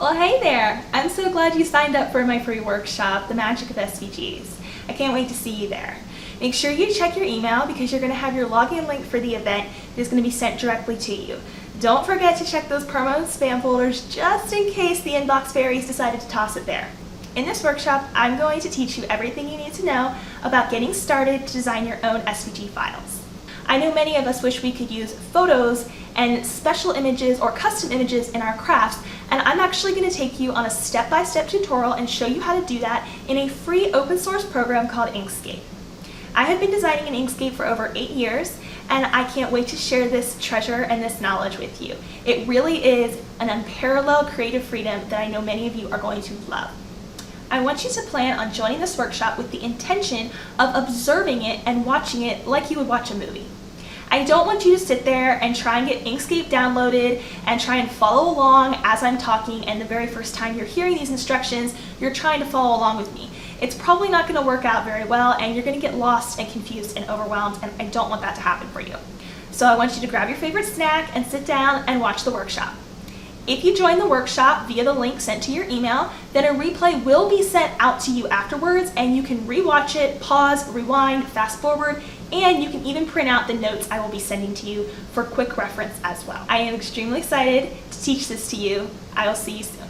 Well, hey there! I'm so glad you signed up for my free workshop, The Magic of SVGs. I can't wait to see you there. Make sure you check your email because you're going to have your login link for the event that is going to be sent directly to you. Don't forget to check those promo and spam folders just in case the inbox fairies decided to toss it there. In this workshop, I'm going to teach you everything you need to know about getting started to design your own SVG files. I know many of us wish we could use photos and special images or custom images in our crafts, and I'm actually going to take you on a step-by-step tutorial and show you how to do that in a free open source program called Inkscape. I have been designing in Inkscape for over 8 years, and I can't wait to share this treasure and this knowledge with you. It really is an unparalleled creative freedom that I know many of you are going to love. I want you to plan on joining this workshop with the intention of observing it and watching it like you would watch a movie. I don't want you to sit there and try and get Inkscape downloaded and try and follow along as I'm talking, and the very first time you're hearing these instructions, you're trying to follow along with me. It's probably not going to work out very well, and you're going to get lost and confused and overwhelmed, and I don't want that to happen for you. So I want you to grab your favorite snack and sit down and watch the workshop. If you join the workshop via the link sent to your email, then a replay will be sent out to you afterwards, and you can rewatch it, pause, rewind, fast forward, and you can even print out the notes I will be sending to you for quick reference as well. I am extremely excited to teach this to you. I will see you soon.